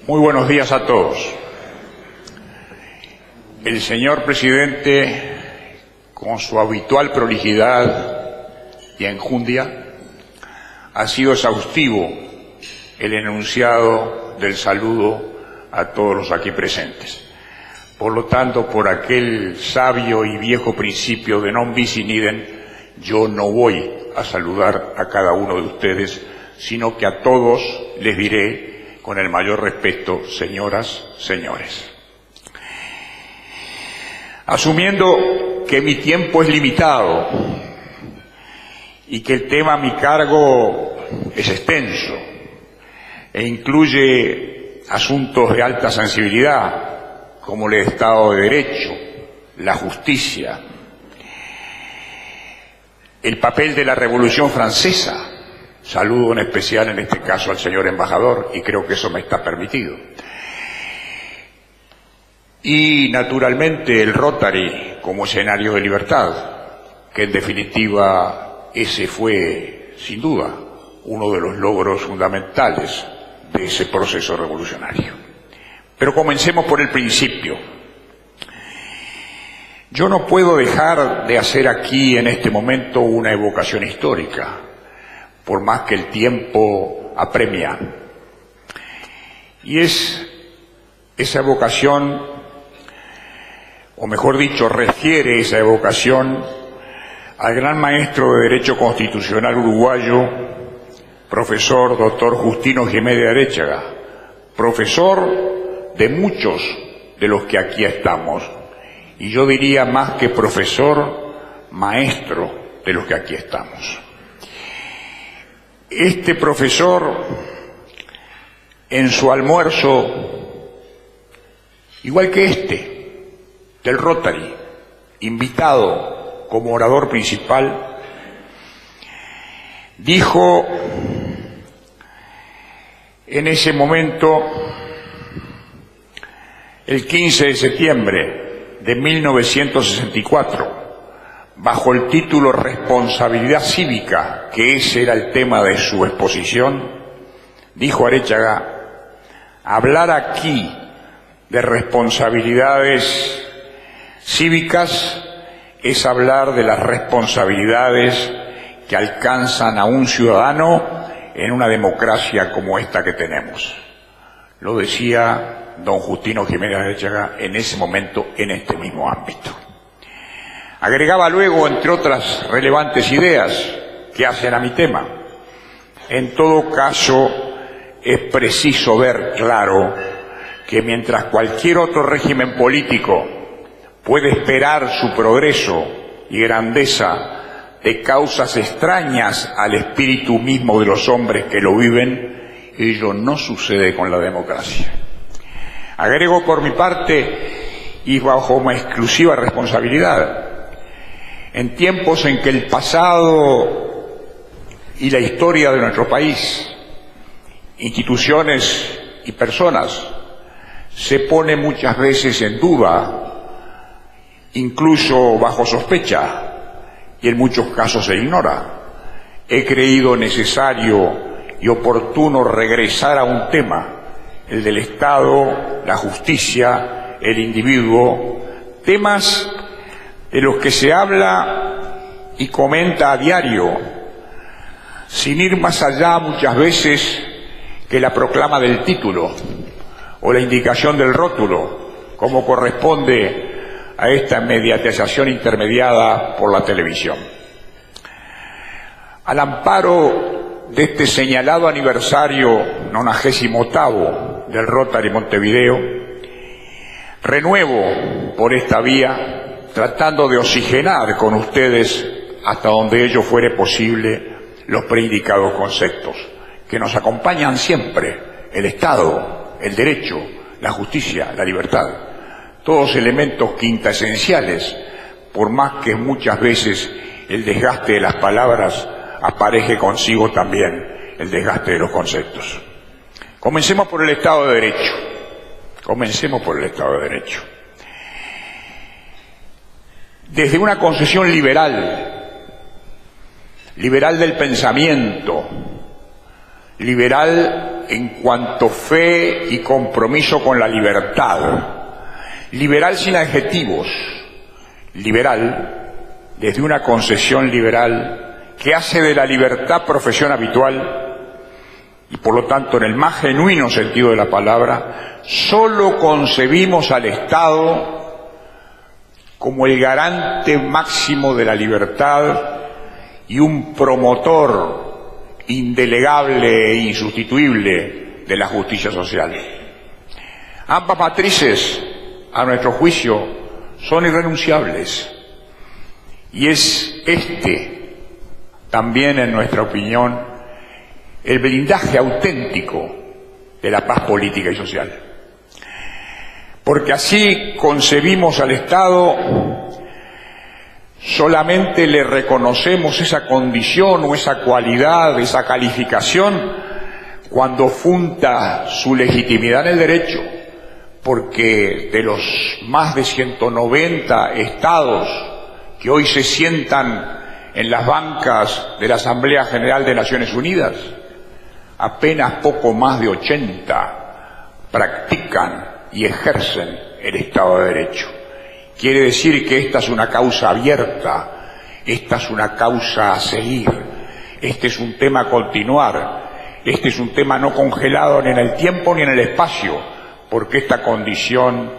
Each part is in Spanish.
Muy buenos días a todos. El señor presidente, con su habitual prolijidad y enjundia, ha sido exhaustivo el enunciado del saludo a todos los aquí presentes. Por lo tanto, por aquel sabio y viejo principio de non bis in idem, yo no voy a saludar a cada uno de ustedes, sino que a todos les diré con el mayor respeto, señoras, señores. Asumiendo que mi tiempo es limitado y que el tema a mi cargo es extenso e incluye asuntos de alta sensibilidad, como el Estado de Derecho, la justicia, el papel de la Revolución Francesa. Saludo en especial en este caso al señor embajador, y creo que eso me está permitido. Y naturalmente el Rotary como escenario de libertad, que en definitiva ese fue, sin duda, uno de los logros fundamentales de ese proceso revolucionario. Pero comencemos por el principio. Yo no puedo dejar de hacer aquí en este momento una evocación histórica, por más que el tiempo apremia. Y es esa evocación, o mejor dicho, refiere esa evocación al gran maestro de Derecho Constitucional uruguayo, profesor doctor Justino Jiménez Arechaga, profesor de muchos de los que aquí estamos, y yo diría más que profesor, maestro de los que aquí estamos. Este profesor, en su almuerzo, igual que este, del Rotary, invitado como orador principal, dijo en ese momento, el 15 de septiembre de 1964, bajo el título Responsabilidad Cívica, que ese era el tema de su exposición, dijo Arechaga: hablar aquí de responsabilidades cívicas es hablar de las responsabilidades que alcanzan a un ciudadano en una democracia como esta que tenemos. Lo decía don Justino Jiménez Arechaga en ese momento, en este mismo ámbito. Agregaba luego, entre otras relevantes ideas que hacen a mi tema: en todo caso, es preciso ver claro que mientras cualquier otro régimen político puede esperar su progreso y grandeza de causas extrañas al espíritu mismo de los hombres que lo viven, ello no sucede con la democracia. Agrego por mi parte, y bajo mi exclusiva responsabilidad, en tiempos en que el pasado y la historia de nuestro país, instituciones y personas, se pone muchas veces en duda, incluso bajo sospecha, y en muchos casos se ignora, he creído necesario y oportuno regresar a un tema, el del Estado, la justicia, el individuo, temas de los que se habla y comenta a diario, sin ir más allá muchas veces que la proclama del título o la indicación del rótulo, como corresponde a esta mediatización intermediada por la televisión. Al amparo de este señalado aniversario 98º del Rotary Montevideo, renuevo por esta vía, tratando de oxigenar con ustedes, hasta donde ello fuere posible, los preindicados conceptos que nos acompañan siempre: el Estado, el derecho, la justicia, la libertad, todos elementos quintaesenciales, por más que muchas veces el desgaste de las palabras apareje consigo también el desgaste de los conceptos. Comencemos por el Estado de Derecho. Comencemos por el Estado de Derecho. Desde una concepción liberal del pensamiento, liberal en cuanto fe y compromiso con la libertad. Liberal sin adjetivos, liberal desde una concepción liberal que hace de la libertad profesión habitual y por lo tanto en el más genuino sentido de la palabra, solo concebimos al Estado como el garante máximo de la libertad y un promotor indelegable e insustituible de la justicia social. Ambas matrices, a nuestro juicio, son irrenunciables y es también en nuestra opinión el blindaje auténtico de la paz política y social, porque así concebimos al Estado. Solamente le reconocemos esa condición o esa cualidad, esa calificación, cuando funda su legitimidad en el derecho, porque de los más de 190 estados que hoy se sientan en las bancas de la Asamblea General de Naciones Unidas, apenas poco más de 80 practican y ejercen el Estado de Derecho. Quiere decir que esta es una causa abierta, esta es una causa a seguir, este es un tema a continuar, este es un tema no congelado ni en el tiempo ni en el espacio, porque esta condición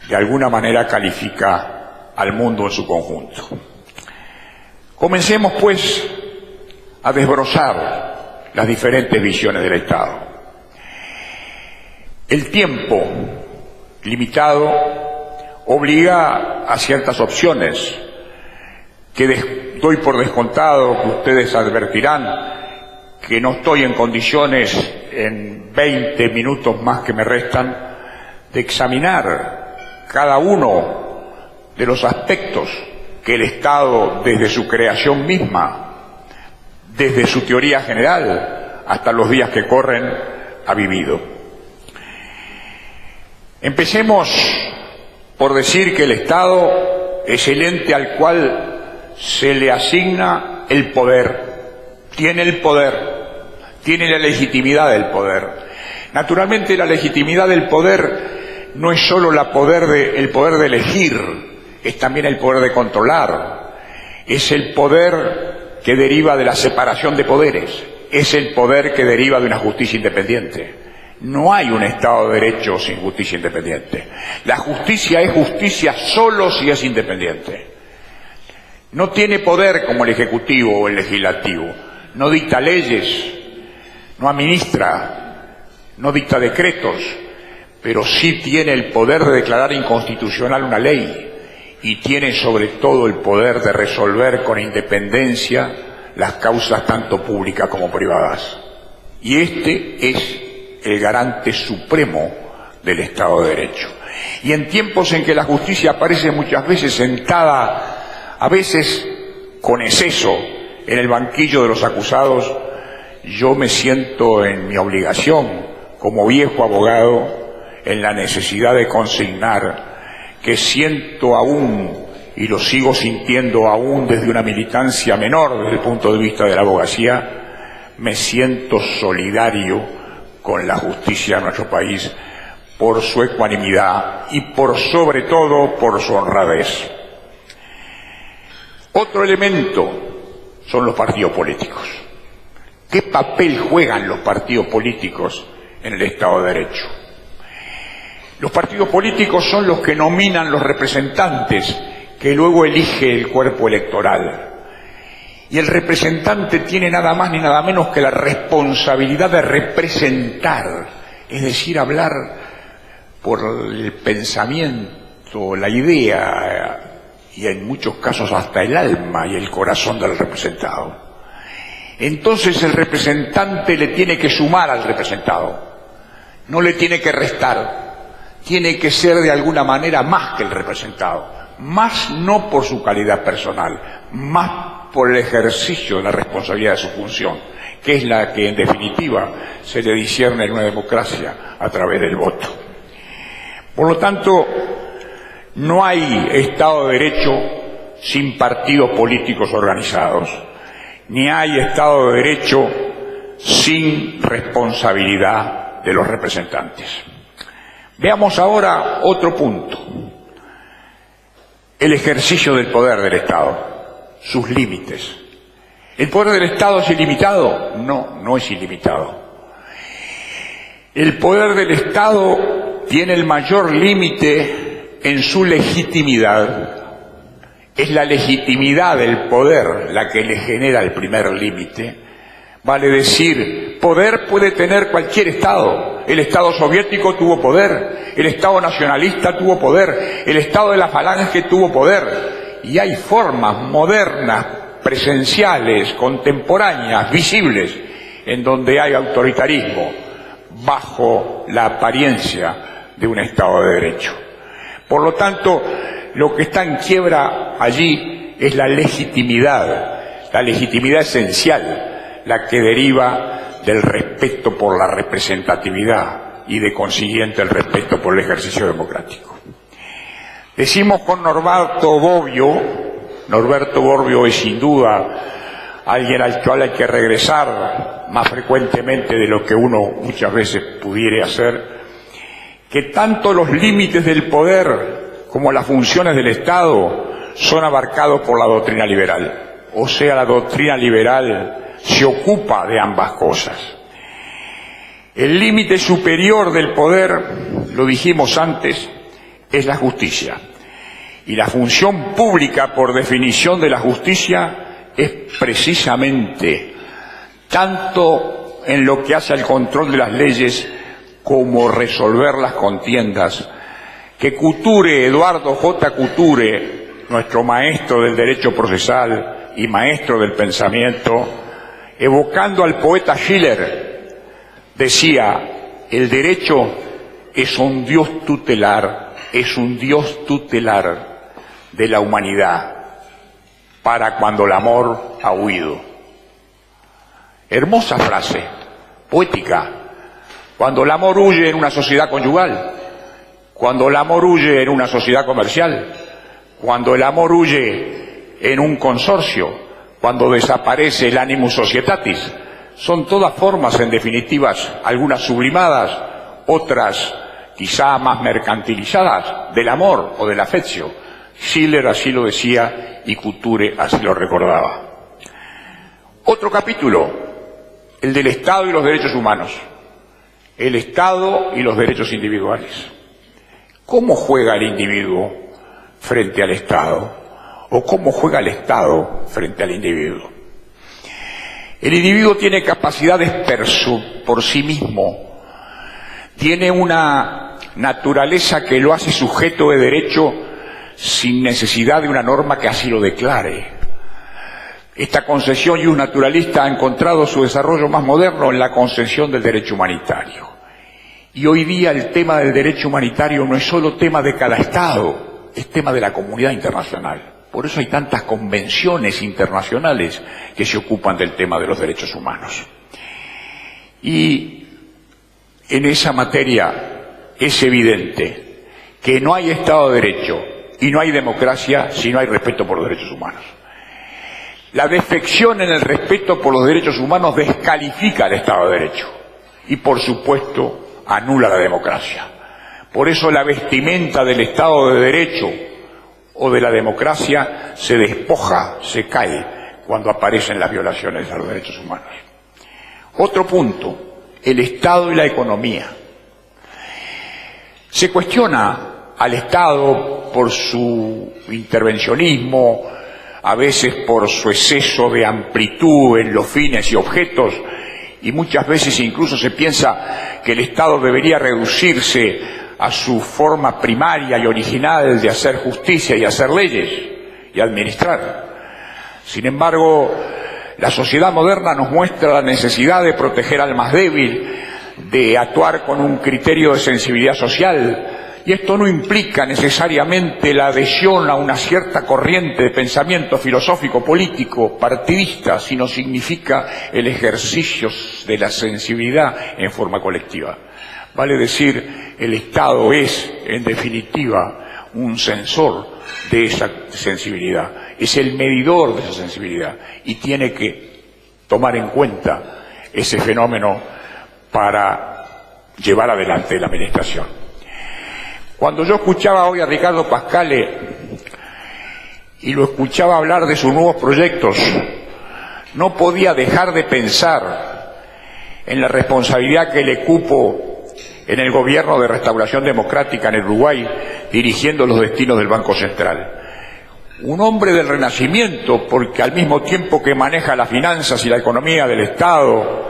de alguna manera califica al mundo en su conjunto. Comencemos pues a desbrozar las diferentes visiones del Estado. El tiempo limitado obliga a ciertas opciones que doy por descontado, que ustedes advertirán que no estoy en condiciones en 20 minutos más que me restan de examinar cada uno de los aspectos que el Estado desde su creación misma, desde su teoría general hasta los días que corren, ha vivido. Empecemos por decir que el Estado es el ente al cual se le asigna el poder, tiene la legitimidad del poder. Naturalmente la legitimidad del poder no es solo el poder de elegir, es también el poder de controlar, es el poder que deriva de la separación de poderes, es el poder que deriva de una justicia independiente. No hay un Estado de Derecho sin justicia independiente. La justicia es justicia solo si es independiente. No tiene poder como el Ejecutivo o el Legislativo. No dicta leyes, no administra, no dicta decretos, pero sí tiene el poder de declarar inconstitucional una ley y tiene sobre todo el poder de resolver con independencia las causas tanto públicas como privadas. Y este es el garante supremo del Estado de Derecho. Y en tiempos en que la justicia aparece muchas veces sentada, a veces con exceso, en el banquillo de los acusados, yo me siento en mi obligación, como viejo abogado, en la necesidad de consignar que siento aún, y lo sigo sintiendo aún desde una militancia menor desde el punto de vista de la abogacía, me siento solidario con la justicia de nuestro país por su ecuanimidad y sobre todo por su honradez. Otro elemento son los partidos políticos. ¿Qué papel juegan los partidos políticos en el Estado de Derecho? Los partidos políticos son los que nominan los representantes que luego elige el cuerpo electoral. Y el representante tiene nada más ni nada menos que la responsabilidad de representar, es decir, hablar por el pensamiento, la idea y en muchos casos hasta el alma y el corazón del representado. Entonces el representante le tiene que sumar al representado, no le tiene que restar, tiene que ser de alguna manera más que el representado, más no por su calidad personal, más por el ejercicio de la responsabilidad de su función, que es la que en definitiva se le discierne en una democracia a través del voto. Por lo tanto, no hay Estado de Derecho sin partidos políticos organizados, ni hay Estado de Derecho sin responsabilidad de los representantes. Veamos ahora otro punto: el ejercicio del poder del Estado, sus límites. ¿El poder del Estado es ilimitado? No, no es ilimitado. El poder del Estado tiene el mayor límite en su legitimidad. Es la legitimidad del poder la que le genera el primer límite. Vale decir, poder puede tener cualquier Estado. El Estado soviético tuvo poder, el Estado nacionalista tuvo poder, el Estado de la Falange tuvo poder. Y hay formas modernas, presenciales, contemporáneas, visibles, en donde hay autoritarismo, bajo la apariencia de un Estado de Derecho. Por lo tanto, lo que está en quiebra allí es la legitimidad esencial, la que deriva del respeto por la representatividad y de consiguiente el respeto por el ejercicio democrático. Decimos con Norberto Bobbio es sin duda alguien al cual hay que regresar más frecuentemente de lo que uno muchas veces pudiera hacer, que tanto los límites del poder como las funciones del Estado son abarcados por la doctrina liberal. O sea, la doctrina liberal se ocupa de ambas cosas. El límite superior del poder, lo dijimos antes, es la justicia. Y la función pública, por definición de la justicia, es precisamente tanto en lo que hace al control de las leyes como resolver las contiendas, que Couture, Eduardo J. Couture, nuestro maestro del derecho procesal y maestro del pensamiento, evocando al poeta Schiller, decía: el derecho es un Dios tutelar, de la humanidad para cuando el amor ha huido. Hermosa frase, poética. Cuando el amor huye en una sociedad conyugal, cuando el amor huye en una sociedad comercial, cuando el amor huye en un consorcio, cuando desaparece el animus societatis, son todas formas, en definitivas, algunas sublimadas, otras quizá más mercantilizadas, del amor o del afectio. Schiller así lo decía y Couture así lo recordaba. Otro capítulo, el del Estado y los derechos humanos. El Estado y los derechos individuales. ¿Cómo juega el individuo frente al Estado? ¿O cómo juega el Estado frente al individuo? El individuo tiene capacidades por sí mismo. Tiene una naturaleza que lo hace sujeto de derecho sin necesidad de una norma que así lo declare. Esta concepción naturalista ha encontrado su desarrollo más moderno en la concepción del derecho humanitario. Y hoy día el tema del derecho humanitario no es solo tema de cada Estado, es tema de la comunidad internacional. Por eso hay tantas convenciones internacionales que se ocupan del tema de los derechos humanos. Y en esa materia es evidente que no hay Estado de Derecho y no hay democracia si no hay respeto por los derechos humanos. La defección en el respeto por los derechos humanos descalifica al Estado de Derecho y, por supuesto, anula la democracia. Por eso la vestimenta del Estado de Derecho o de la democracia se despoja, se cae cuando aparecen las violaciones a los derechos humanos. Otro punto, el Estado y la economía. Se cuestiona al Estado por su intervencionismo, a veces por su exceso de amplitud en los fines y objetos, y muchas veces incluso se piensa que el Estado debería reducirse a su forma primaria y original de hacer justicia y hacer leyes y administrar. Sin embargo, la sociedad moderna nos muestra la necesidad de proteger al más débil, de actuar con un criterio de sensibilidad social, y esto no implica necesariamente la adhesión a una cierta corriente de pensamiento filosófico, político, partidista, sino significa el ejercicio de la sensibilidad en forma colectiva. Vale decir, el Estado es, en definitiva, un sensor de esa sensibilidad, es el medidor de esa sensibilidad y tiene que tomar en cuenta ese fenómeno para llevar adelante la administración. Cuando yo escuchaba hoy a Ricardo Pascale y lo escuchaba hablar de sus nuevos proyectos, no podía dejar de pensar en la responsabilidad que le cupo en el gobierno de restauración democrática en el Uruguay, dirigiendo los destinos del Banco Central. Un hombre del Renacimiento, porque al mismo tiempo que maneja las finanzas y la economía del Estado,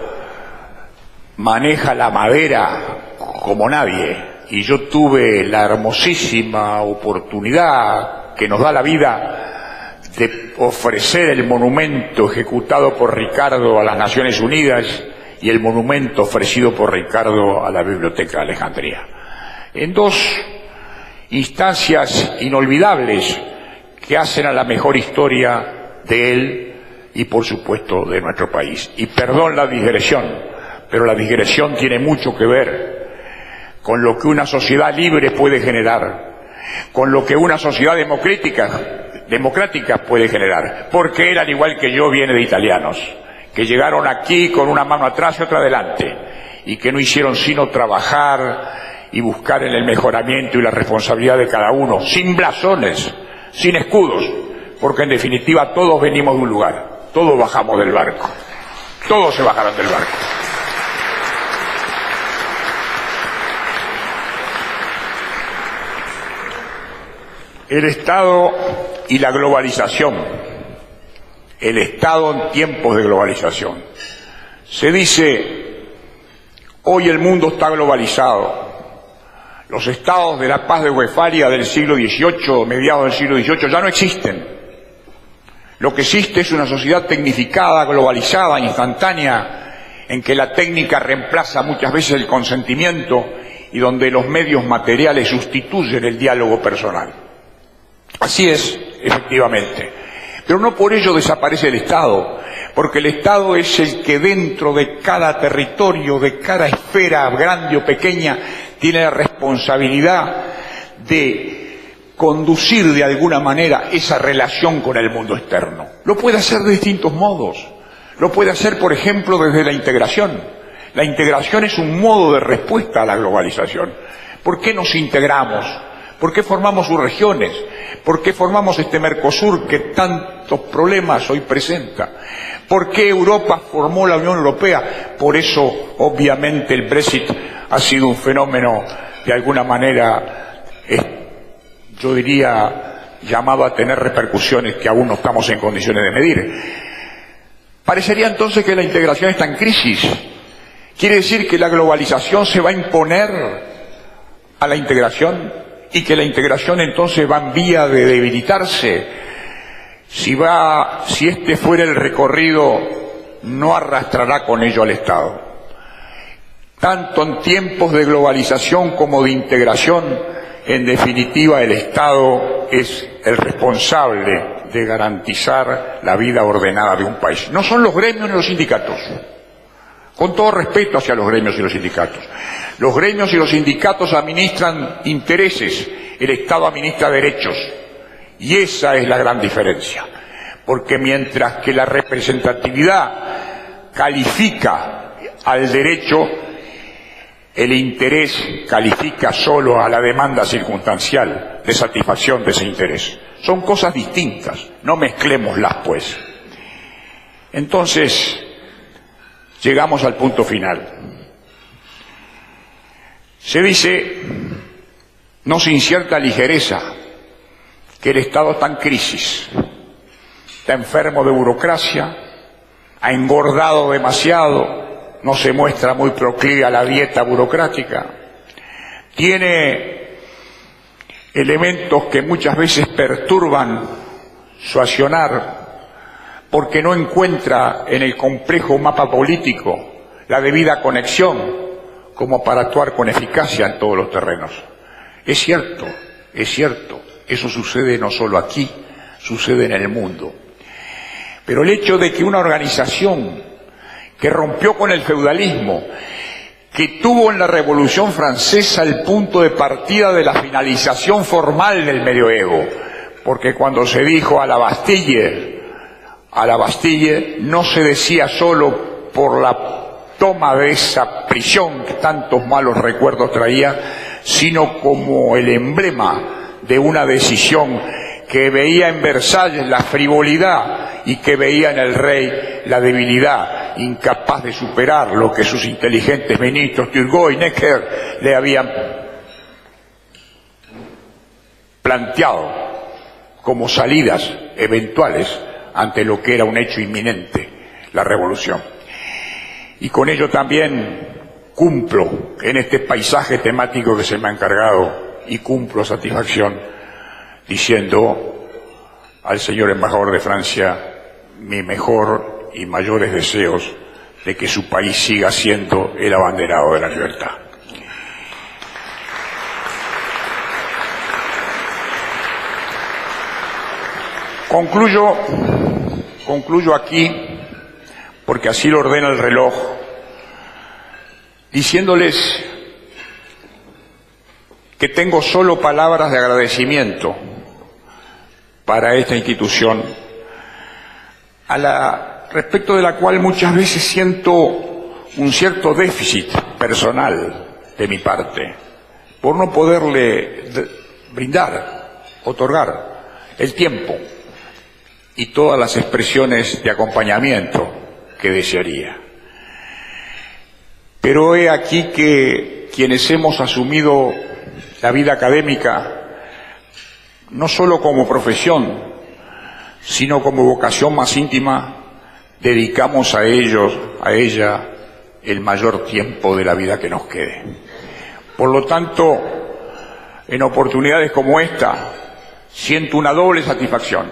maneja la madera como nadie. Y yo tuve la hermosísima oportunidad que nos da la vida de ofrecer el monumento ejecutado por Ricardo a las Naciones Unidas y el monumento ofrecido por Ricardo a la Biblioteca de Alejandría. En dos instancias inolvidables que hacen a la mejor historia de él y, por supuesto, de nuestro país. Y perdón la digresión, pero la digresión tiene mucho que ver con lo que una sociedad libre puede generar, con lo que una sociedad democrática puede generar, porque él, al igual que yo, viene de italianos, que llegaron aquí con una mano atrás y otra adelante, y que no hicieron sino trabajar y buscar en el mejoramiento y la responsabilidad de cada uno, sin blasones, sin escudos, porque en definitiva todos venimos de un lugar, todos bajamos del barco, todos se bajaron del barco. El Estado y la globalización, el Estado en tiempos de globalización. Se dice, hoy el mundo está globalizado. Los estados de la paz de Westfalia del siglo XVIII, mediados del siglo XVIII, ya no existen. Lo que existe es una sociedad tecnificada, globalizada, instantánea, en que la técnica reemplaza muchas veces el consentimiento y donde los medios materiales sustituyen el diálogo personal. Así es, efectivamente. Pero no por ello desaparece el Estado, porque el Estado es el que dentro de cada territorio, de cada esfera grande o pequeña, tiene la responsabilidad de conducir de alguna manera esa relación con el mundo externo. Lo puede hacer de distintos modos. Lo puede hacer, por ejemplo, desde la integración. La integración es un modo de respuesta a la globalización. ¿Por qué nos integramos? ¿Por qué formamos subregiones? ¿Por qué formamos este Mercosur que tantos problemas hoy presenta? ¿Por qué Europa formó la Unión Europea? Por eso, obviamente, el Brexit ha sido un fenómeno, de alguna manera, yo diría, llamado a tener repercusiones que aún no estamos en condiciones de medir. Parecería entonces que la integración está en crisis. ¿Quiere decir que la globalización se va a imponer a la integración? Y que la integración entonces va en vía de debilitarse. Si este fuera el recorrido, no arrastrará con ello al Estado. Tanto en tiempos de globalización como de integración, en definitiva el Estado es el responsable de garantizar la vida ordenada de un país. No son los gremios ni los sindicatos. Con todo respeto hacia los gremios y los sindicatos. Los gremios y los sindicatos administran intereses, el Estado administra derechos. Y esa es la gran diferencia. Porque mientras que la representatividad califica al derecho, el interés califica solo a la demanda circunstancial de satisfacción de ese interés. Son cosas distintas, no mezclémoslas pues. Entonces, llegamos al punto final. Se dice, no sin cierta ligereza, que el Estado está en crisis, está enfermo de burocracia, ha engordado demasiado, no se muestra muy proclive a la dieta burocrática, tiene elementos que muchas veces perturban su accionar, porque no encuentra en el complejo mapa político la debida conexión como para actuar con eficacia en todos los terrenos. Es cierto, eso sucede no solo aquí, sucede en el mundo. Pero el hecho de que una organización que rompió con el feudalismo, que tuvo en la Revolución Francesa el punto de partida de la finalización formal del medioevo, porque cuando se dijo a la Bastille no se decía solo por la toma de esa prisión que tantos malos recuerdos traía, sino como el emblema de una decisión que veía en Versalles la frivolidad y que veía en el rey la debilidad, incapaz de superar lo que sus inteligentes ministros Turgot y Necker le habían planteado como salidas eventuales ante lo que era un hecho inminente, la revolución. Y con ello también cumplo en este paisaje temático que se me ha encargado, y cumplo satisfacción diciendo al señor embajador de Francia mi mejor y mayores deseos de que su país siga siendo el abanderado de la libertad. Concluyo aquí, porque así lo ordena el reloj, diciéndoles que tengo solo palabras de agradecimiento para esta institución, respecto de la cual muchas veces siento un cierto déficit personal de mi parte, por no poderle otorgar el tiempo y todas las expresiones de acompañamiento que desearía. Pero he aquí que quienes hemos asumido la vida académica, no solo como profesión, sino como vocación más íntima, dedicamos a ella, el mayor tiempo de la vida que nos quede. Por lo tanto, en oportunidades como esta, siento una doble satisfacción.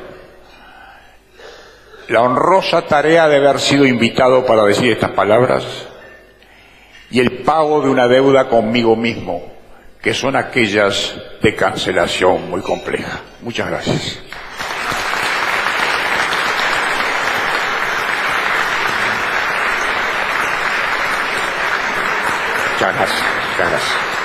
La honrosa tarea de haber sido invitado para decir estas palabras y el pago de una deuda conmigo mismo, que son aquellas de cancelación muy compleja. Muchas gracias. Muchas gracias.